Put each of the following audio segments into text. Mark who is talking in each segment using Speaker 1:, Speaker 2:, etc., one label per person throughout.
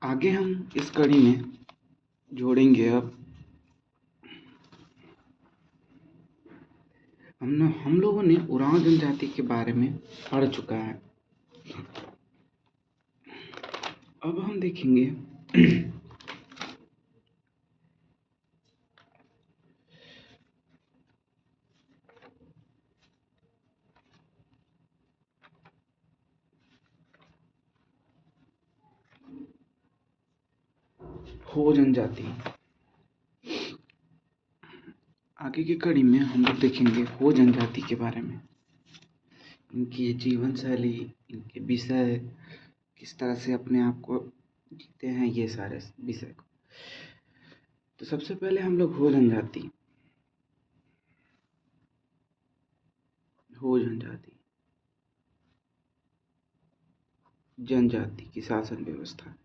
Speaker 1: आगे हम इस कड़ी में जोड़ेंगे। अब हम लोगों ने उरांव जनजाति के बारे में पढ़ चुका है। अब हम देखेंगे हो जनजाति। आगे की कड़ी में हम लोग देखेंगे हो जनजाति के बारे में, इनकी जीवन शैली, इनके विषय, किस तरह से अपने आप को जीते हैं, ये सारे विषय को। तो सबसे पहले हम लोग हो जनजाति जनजाति की शासन व्यवस्था।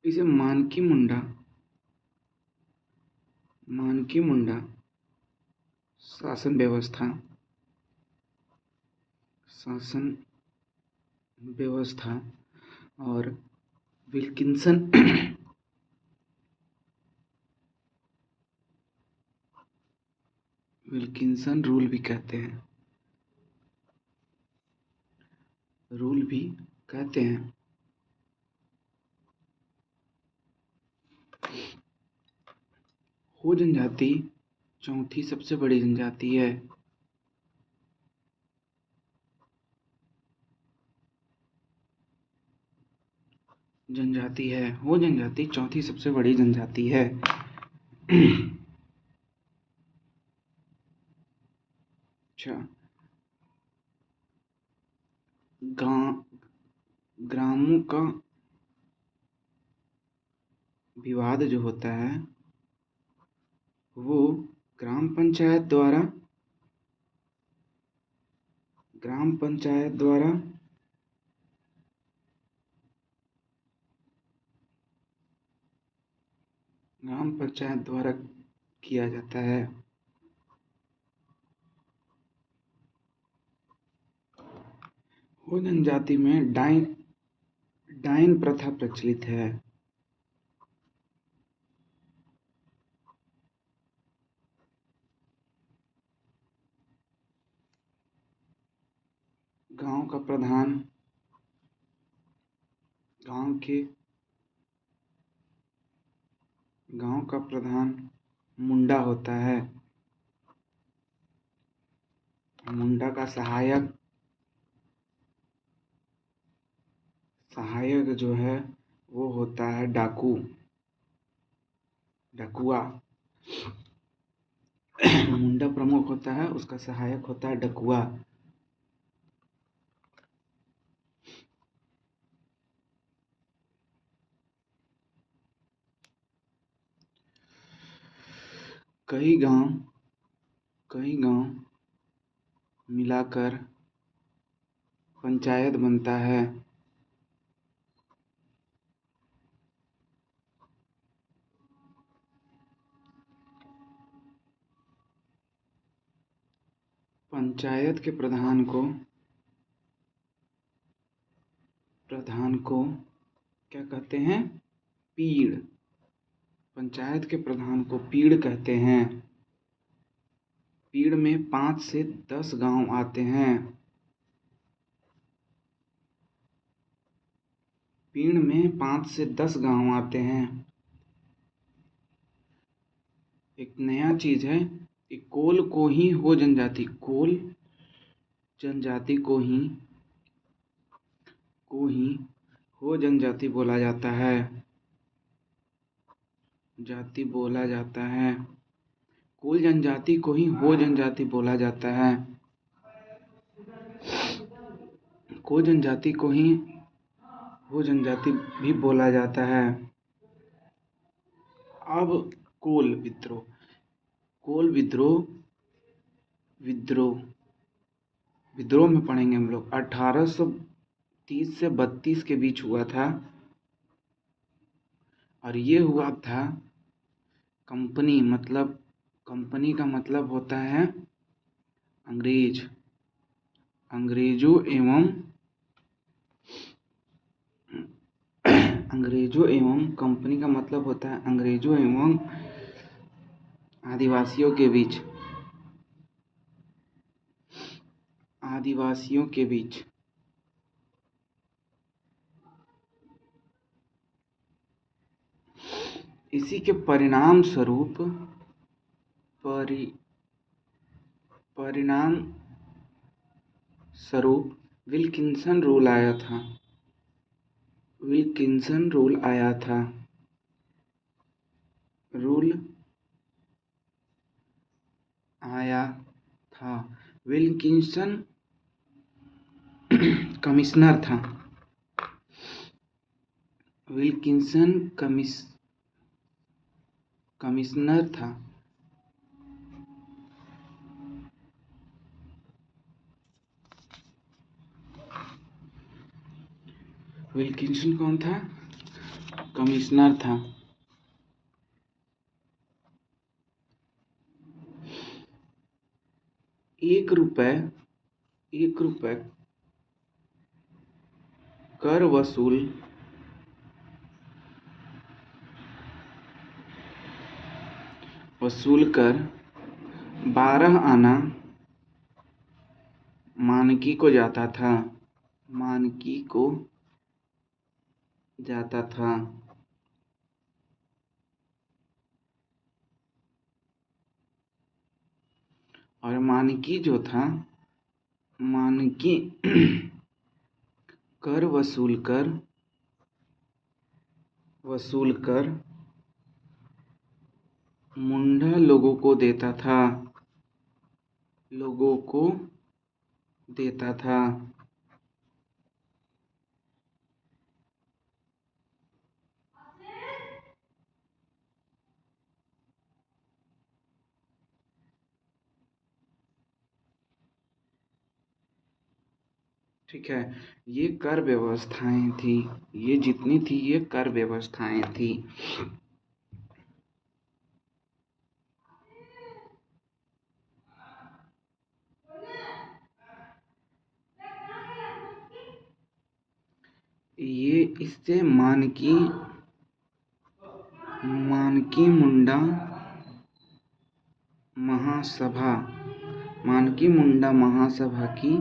Speaker 1: इसे मानकी मुंडा शासन व्यवस्था और विल्किंसन रूल भी कहते हैं। हो जनजाति चौथी सबसे बड़ी जनजाति है। हो जनजाति चौथी सबसे बड़ी जनजाति है। अच्छा, ग्रामों का विवाद जो होता है वो ग्राम पंचायत द्वारा किया जाता है। हो जनजाति में डाइन प्रथा प्रचलित है। गांव का प्रधान मुंडा होता है। मुंडा का सहायक जो है वो होता है डकुआ। मुंडा प्रमुख होता है, उसका सहायक होता है डकुआ। कई गांव मिलाकर पंचायत बनता है। पंचायत के प्रधान को क्या कहते हैं? पीड़। पंचायत के प्रधान को पीड़ कहते हैं। पीड़ में 5 से 10 गांव आते हैं। पीड़ में 5 से 10 गांव आते हैं। एक नया चीज है, कोल को ही हो जनजाति हो जनजाति बोला जाता है। कुल जनजाति को ही हो जनजाति बोला जाता है। को जनजाति को ही हो जनजाति भी बोला जाता है। अब कोल विद्रोह में पढ़ेंगे हम लोग। 1830 से 32 के बीच हुआ था और ये हुआ था कंपनी कंपनी का मतलब होता है अंग्रेज। अंग्रेजों एवं कंपनी का मतलब होता है अंग्रेजों एवं आदिवासियों के बीच इसी के परिणाम स्वरूप विल्किंसन रूल आया था। विल्किंसन कमिश्नर था। कमिश्नर था। विल्किंसन कौन था? कमिश्नर था। एक रुपए कर वसूल कर 12 आना मानकी को जाता था। और मानकी जो था, मानकी कर वसूल कर मुंडा लोगों को देता था। ठीक है, ये कर व्यवस्थाएं थी। ये जितनी थी ये कर व्यवस्थाएं थी। ये इससे मानकी मुंडा महासभा की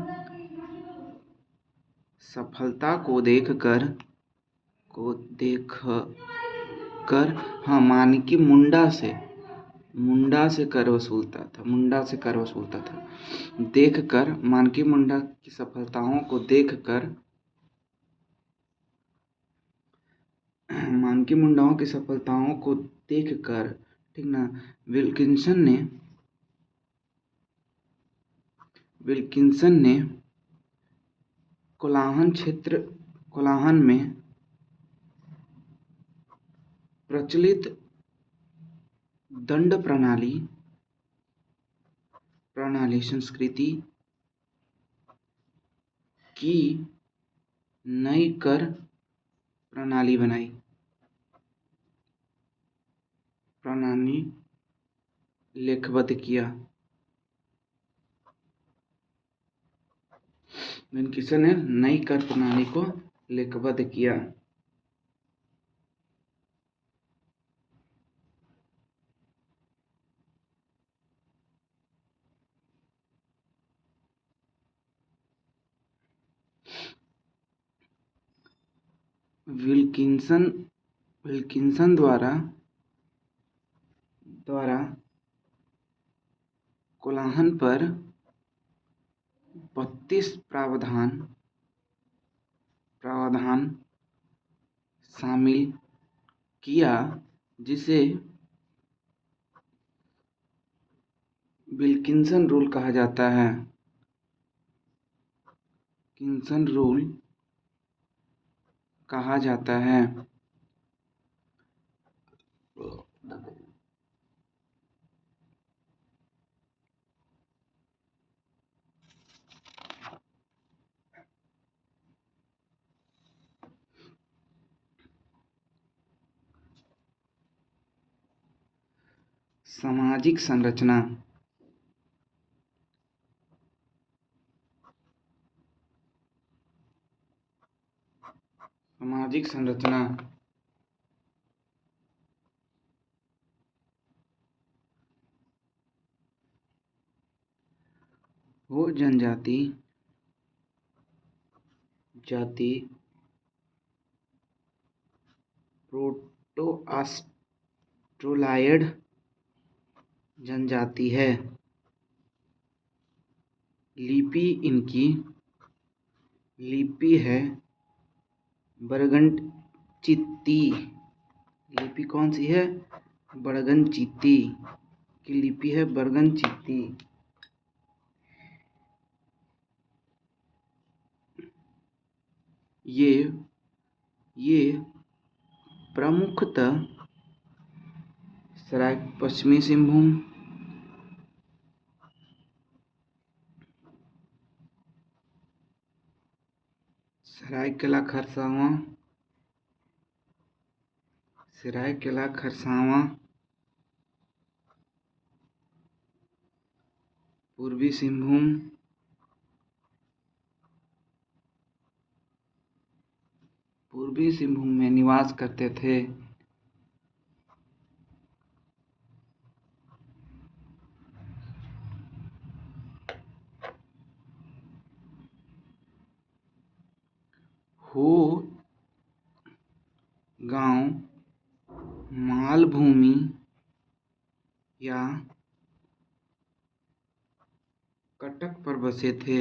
Speaker 1: सफलता को देखकर हाँ, मानकी मुंडा से कर वसूलता था। देखकर मानकी मुंडा की सफलताओं को देखकर ठीक ना, विल्किंसन ने कोलाहन में प्रचलित दंड प्रणाली संस्कृति की नई कर प्रणाली लेखबद्ध किया। विल्किंसन ने नई कर प्रणाली को लेखबद्ध किया। विल्किंसन द्वारा कोलाहन पर 32 प्रावधान शामिल किया, जिसे विल्किंसन रूल कहा जाता है। सामाजिक संरचना। सामाजिक संरचना। हो जनजाति जाति प्रोटो ऑस्ट्रेलियड जनजाति है। लिपि इनकी लिपि है बरगंचित्ती। लिपि कौन सी है? बरगंचित्ती की लिपि है बरगंचित्ती। ये प्रमुखतः पश्चिमी सिंहभूम, सरायकेला खरसावां, पूर्वी सिंहभूम में निवास करते थे। हो गांव मालभूमि या कटक पर बसे थे।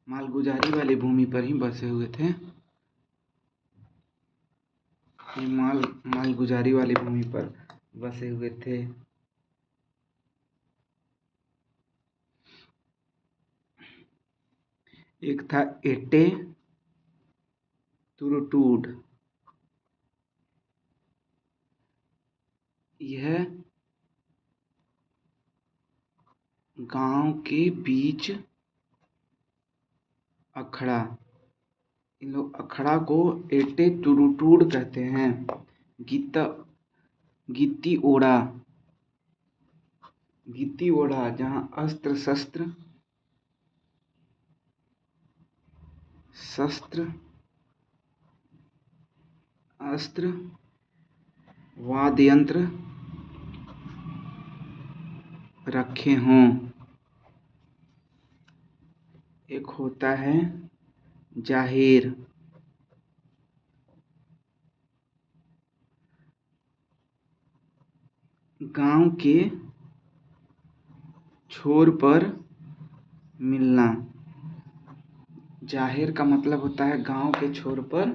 Speaker 1: मालगुजारी वाली भूमि पर ही बसे हुए थे। ये मालगुजारी वाली भूमि पर बसे हुए थे। एक था एटे तुरुटूड। यह गांव के बीच अखड़ा। इन लोग अखड़ा को एटे तुरुटूड कहते हैं। गित्ती ओढ़ा जहां अस्त्र वाद्य यंत्र रखे हों। एक होता है जाहेर। गांव के छोर पर मिलना। जाहिर का मतलब होता है गांव के छोर पर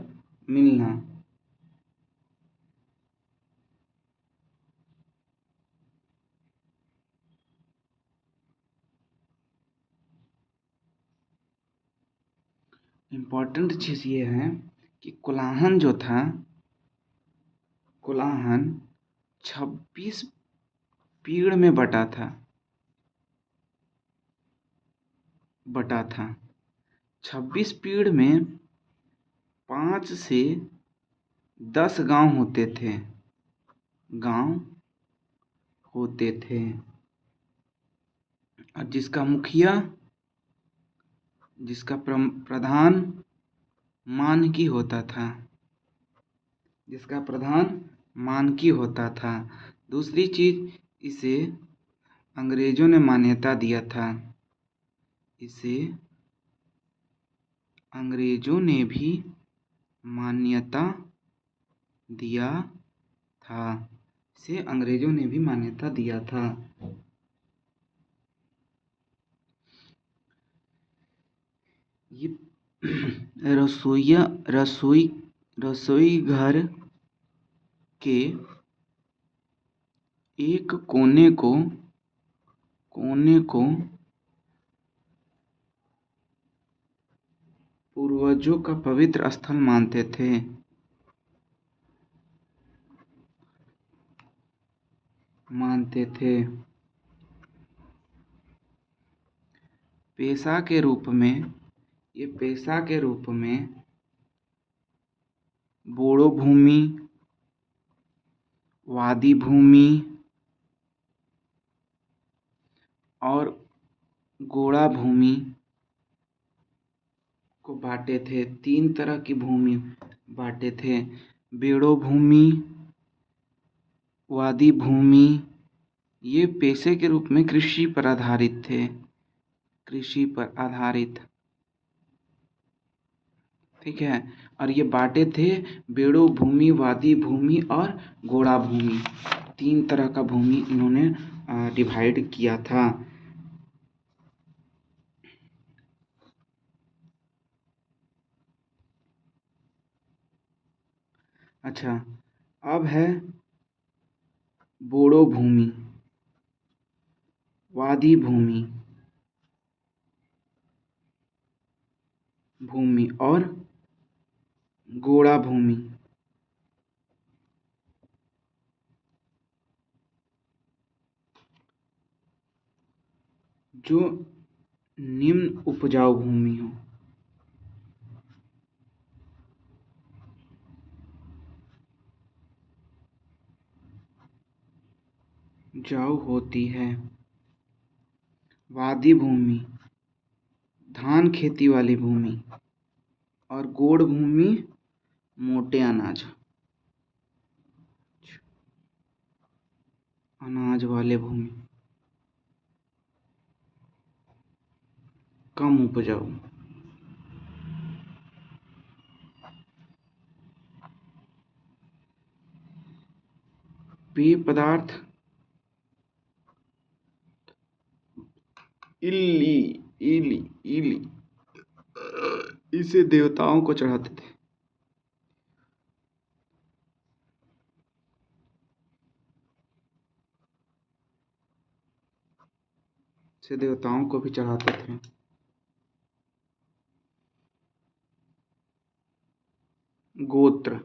Speaker 1: मिलना। इम्पोर्टेंट चीज ये है कि कोलाहन जो था, कोलाहन 26 पीढ़ में बटा था। 26 पीढ़ में 5 से 10 गांव होते थे। और जिसका प्रधान मानकी होता था। दूसरी चीज, इसे अंग्रेजों ने मान्यता दिया था। इसे अंग्रेजों ने भी मान्यता दिया था। ये रसोई घर के एक कोने को पूर्वजों का पवित्र स्थल मानते थे। पेशा के रूप में बोड़ो भूमि, वादी भूमि, और गोड़ा भूमि को बांटे थे। 3 तरह की भूमि बांटे थे, बेड़ो भूमि, वादी भूमि। ये पेशे के रूप में कृषि पर आधारित थे, कृषि पर आधारित, ठीक है। और ये बांटे थे बेड़ो भूमि, वादी भूमि और गोड़ा भूमि। 3 तरह का भूमि इन्होंने डिवाइड किया था। अच्छा, अब है बोड़ो भूमि, वादी भूमि और गोड़ा भूमि। जो निम्न उपजाऊ भूमि हो, उपजाऊ होती है। वादी भूमि धान खेती वाली भूमि और गोड़ भूमि मोटे अनाज वाले भूमि, कम उपजाऊ। पेय पदार्थ इल्ली इली इली इसे देवताओं को चढ़ाते थे। इसे देवताओं को भी चढ़ाते थे। गोत्र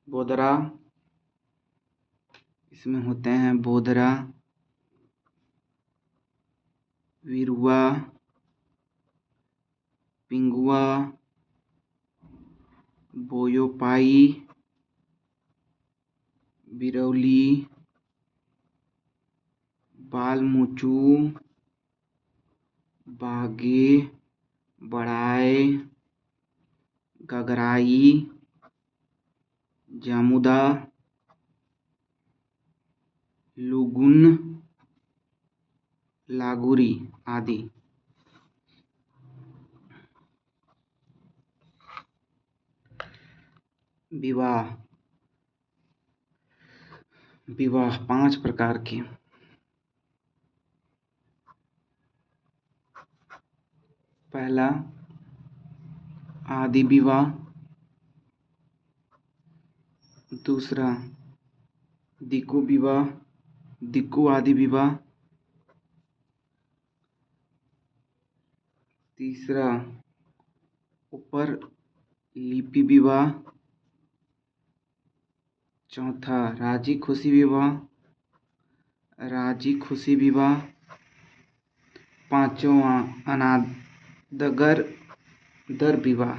Speaker 1: बोदरा, इसमें होते हैं बोदरा, विरुआ, पिंगुआ, बोयोपाई, बिरौली, बालमुचू, बागे, बड़ाए, गगराई, जामुदा, लुगुन, लागुरी आदि। विवाह 5 प्रकार के। पहला आदि विवाह, दूसरा दिक्कु विवाह, दिक्कु आदि विवाह, तीसरा ऊपर लिपि विवाह, चौथा राजी खुशी विवाह, पांचवा अनादर विवाह,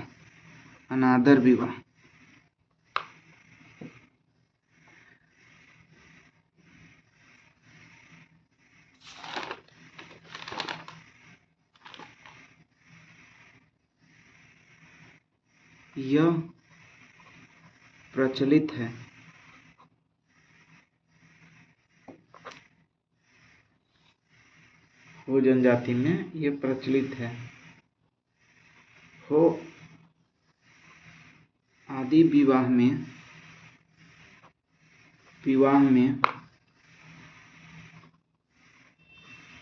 Speaker 1: अनादर विवाह। यह प्रचलित है। हो जनजाति में ये प्रचलित है। हो आदि विवाह में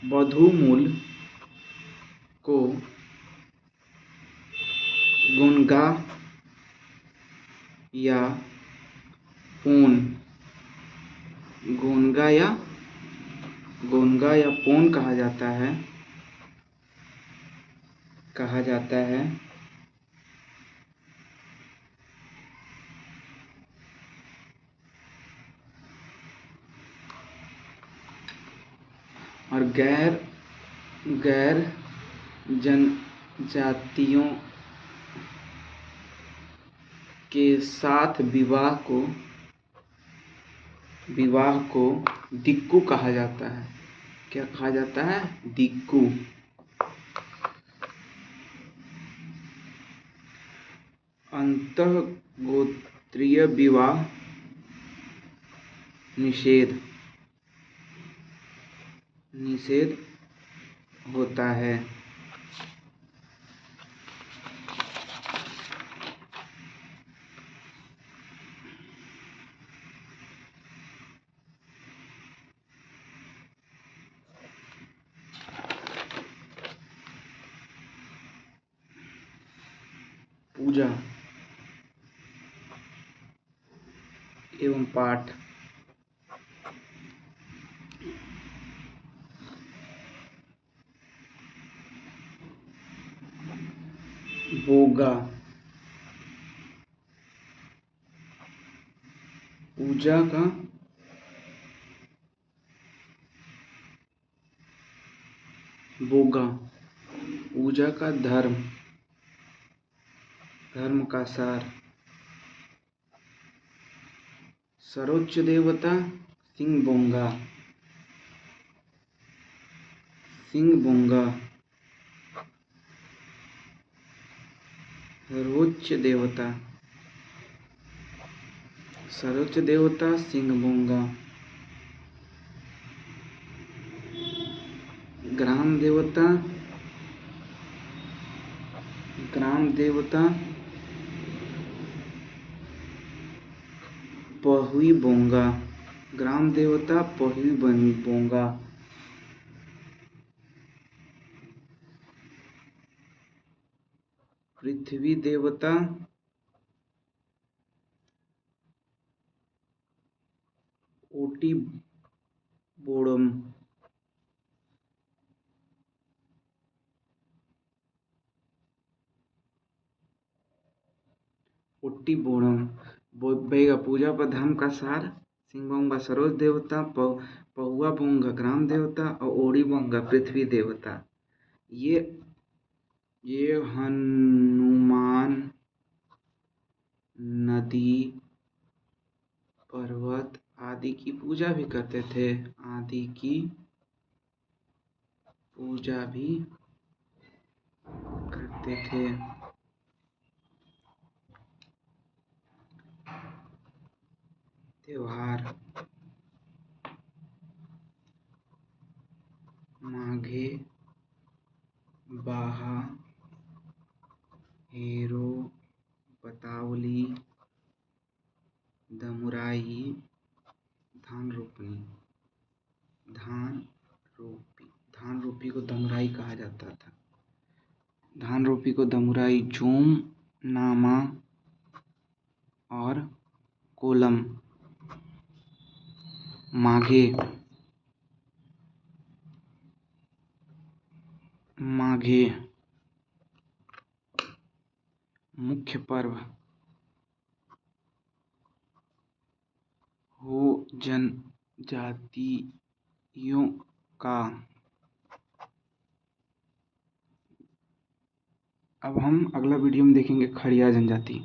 Speaker 1: वधू मूल को गोनगा या पोन कहा जाता है। और गैर जनजातियों के साथ विवाह को विवाह को दिक्कू कहा जाता है। क्या कहा जाता है? दिक्कू। अंतःगोत्रीय विवाह निषेध होता है। पूजा एवं पाठ। बोगा पूजा का बोगा पूजा का धर्म का सार। सर्वोच्च देवता सिंह बोंगा। सर्वोच्च देवता सिंह बोंगा। ग्राम देवता पहुई बोंगा। ग्राम देवता पहुई बोंगा। पृथ्वी देवता ओटी बोड़म। ओटी बोड़म बेगा पूजा पर धर्म का सार। सिंह बोंगा सरोज देवता, पहुआ बोंगा ग्राम देवता और ओड़ी बोंगा पृथ्वी देवता। ये हनुमान नदी पर्वत आदि की पूजा भी करते थे। त्योहार माघे बाहा हेरो बतावली दमुराई धान रोपी को दमुराई कहा जाता था। धान रोपी को दमुराई। झूम नामा और कोलम। माघे मुख्य पर्व हो जनजातियों का। अब हम अगला वीडियो में देखेंगे खड़िया जनजाति।